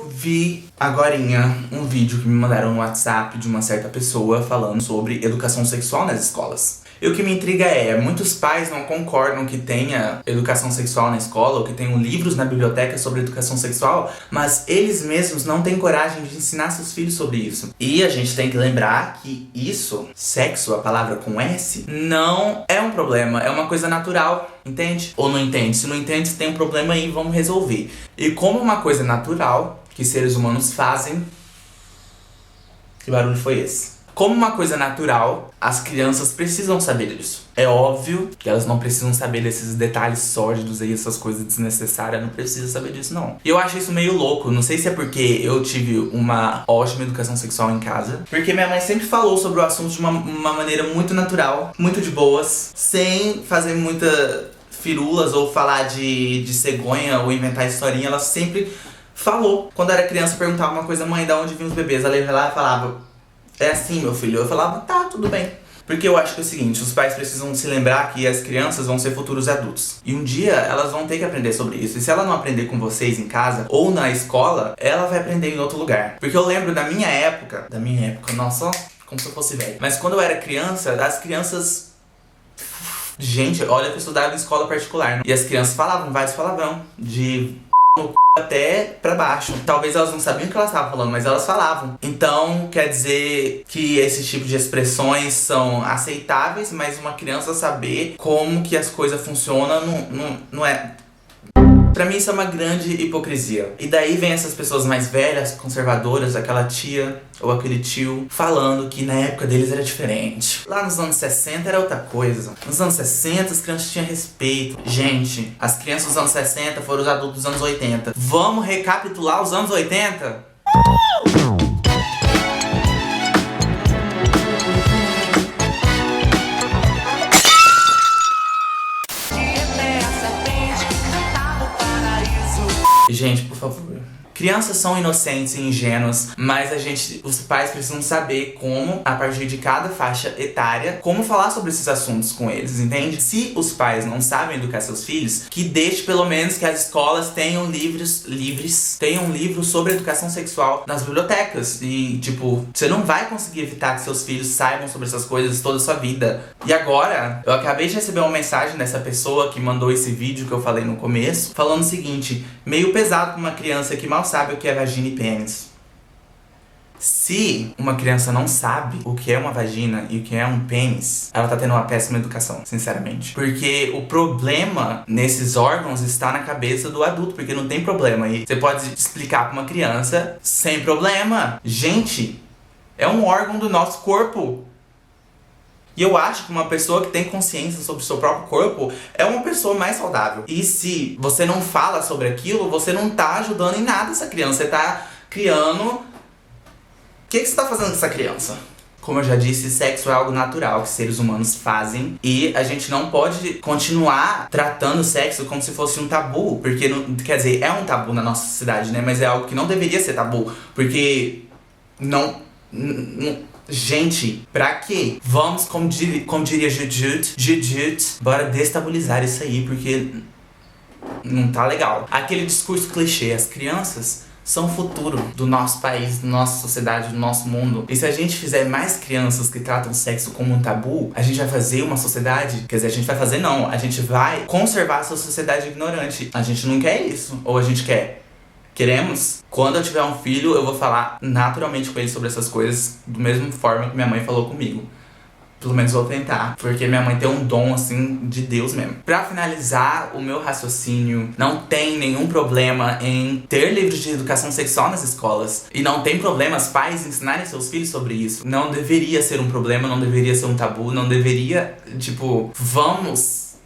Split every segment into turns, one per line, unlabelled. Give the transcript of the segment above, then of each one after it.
Eu vi agorinha um vídeo que me mandaram no WhatsApp de uma certa pessoa falando sobre educação sexual nas escolas. E o que me intriga é, muitos pais não concordam que tenha educação sexual na escola, ou que tenham livros na biblioteca sobre educação sexual, mas eles mesmos não têm coragem de ensinar seus filhos sobre isso. E a gente tem que lembrar que isso, sexo, a palavra com S, não é um problema, é uma coisa natural, entende? Ou não entende? Se não entende, se tem um problema aí, vamos resolver. E como uma coisa natural que seres humanos fazem... Que barulho foi esse? Como uma coisa natural, as crianças precisam saber disso. É óbvio que elas não precisam saber desses detalhes sórdidos aí, essas coisas desnecessárias, não precisam saber disso não. E eu acho isso meio louco, não sei se é porque eu tive uma ótima educação sexual em casa, porque minha mãe sempre falou sobre o assunto de uma maneira muito natural, muito de boas, sem fazer muita firulas ou falar de cegonha ou inventar historinha. Ela sempre falou. Quando eu era criança, eu perguntava uma coisa: mãe, da onde vinham os bebês? Ela ia lá e falava: é assim, meu filho. Eu falava: tá, tudo bem. Porque eu acho que é o seguinte, os pais precisam se lembrar que as crianças vão ser futuros adultos. E um dia elas vão ter que aprender sobre isso. E se ela não aprender com vocês em casa ou na escola, ela vai aprender em outro lugar. Porque eu lembro da minha época, nossa, como se eu fosse velho. Mas quando eu era criança, as crianças... Gente, olha que eu estudava em escola particular, né? E as crianças falavam vários palavrão, de no c... até pra baixo. Talvez elas não sabiam o que elas estavam falando, mas elas falavam. Então, quer dizer que esse tipo de expressões são aceitáveis, mas uma criança saber como que as coisas funcionam não é... Pra mim isso é uma grande hipocrisia. E daí vem essas pessoas mais velhas, conservadoras, aquela tia ou aquele tio, falando que na época deles era diferente. Lá nos anos 60 era outra coisa. Nos anos 60 as crianças tinham respeito. Gente, as crianças dos anos 60 foram os adultos dos anos 80. Vamos recapitular os anos 80? Gente, por favor. Crianças são inocentes e ingênuas, mas os pais precisam saber como, a partir de cada faixa etária, como falar sobre esses assuntos com eles, entende? Se os pais não sabem educar seus filhos, que deixe pelo menos que as escolas tenham tenham livros sobre educação sexual nas bibliotecas. E, tipo, você não vai conseguir evitar que seus filhos saibam sobre essas coisas toda a sua vida. E agora, eu acabei de receber uma mensagem dessa pessoa que mandou esse vídeo que eu falei no começo, falando o seguinte: meio pesado pra uma criança que mal sabe o que é vagina e pênis. Se uma criança não sabe o que é uma vagina e o que é um pênis, ela tá tendo uma péssima educação, sinceramente. Porque o problema nesses órgãos está na cabeça do adulto, porque não tem problema. E você pode explicar pra uma criança sem problema. Gente, é um órgão do nosso corpo. E eu acho que uma pessoa que tem consciência sobre o seu próprio corpo é uma pessoa mais saudável. E se você não fala sobre aquilo, você não tá ajudando em nada essa criança. Você tá criando... O que você tá fazendo com essa criança? Como eu já disse, sexo é algo natural que seres humanos fazem. E a gente não pode continuar tratando o sexo como se fosse um tabu. Porque, quer dizer, é um tabu na nossa sociedade, né? Mas é algo que não deveria ser tabu. Porque gente, pra quê? Vamos, como diria Jujut, bora destabilizar isso aí, porque não tá legal. Aquele discurso clichê, as crianças são o futuro do nosso país, da nossa sociedade, do nosso mundo. E se a gente fizer mais crianças que tratam o sexo como um tabu, a gente vai fazer uma sociedade... Quer dizer, a gente vai fazer não, a gente vai conservar essa sociedade ignorante. A gente não quer isso, ou a gente quer? Queremos? Quando eu tiver um filho, eu vou falar naturalmente com ele sobre essas coisas, da mesma forma que minha mãe falou comigo. Pelo menos vou tentar, porque minha mãe tem um dom, assim, de Deus mesmo. Pra finalizar o meu raciocínio, não tem nenhum problema em ter livros de educação sexual nas escolas. E não tem problema os pais ensinarem seus filhos sobre isso. Não deveria ser um problema, não deveria ser um tabu, não deveria, tipo... Vamos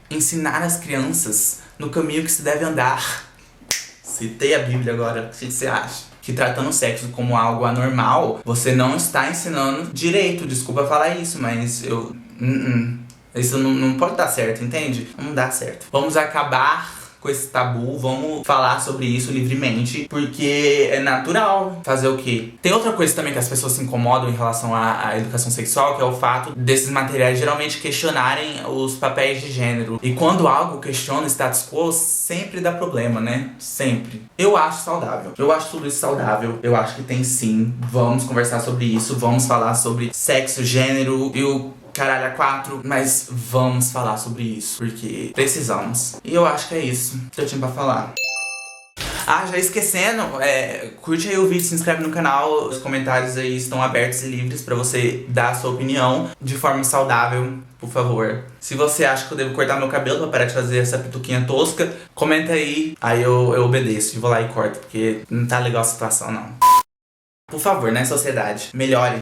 ensinar as crianças no caminho que se deve andar. Citei a Bíblia agora, o que você acha? Que tratando o sexo como algo anormal, você não está ensinando direito. Desculpa falar isso, mas isso não pode dar certo, entende? Não dá certo. Vamos acabar com esse tabu, vamos falar sobre isso livremente, porque é natural. Fazer o quê? Tem outra coisa também que as pessoas se incomodam em relação à educação sexual, que é o fato desses materiais geralmente questionarem os papéis de gênero. E quando algo questiona o status quo, sempre dá problema, né? Sempre. Eu acho saudável. Eu acho tudo isso saudável. Eu acho que tem sim. Vamos conversar sobre isso. Vamos falar sobre sexo, gênero e o caralho a quatro, mas vamos falar sobre isso, porque precisamos. E eu acho que é isso que eu tinha pra falar. Ah, já esquecendo, curte aí o vídeo, se inscreve no canal, os comentários aí estão abertos e livres pra você dar a sua opinião de forma saudável, por favor. Se você acha que eu devo cortar meu cabelo pra parar de fazer essa pituquinha tosca, comenta aí eu obedeço e vou lá e corto, porque não tá legal a situação não. Por favor, né, sociedade, melhore.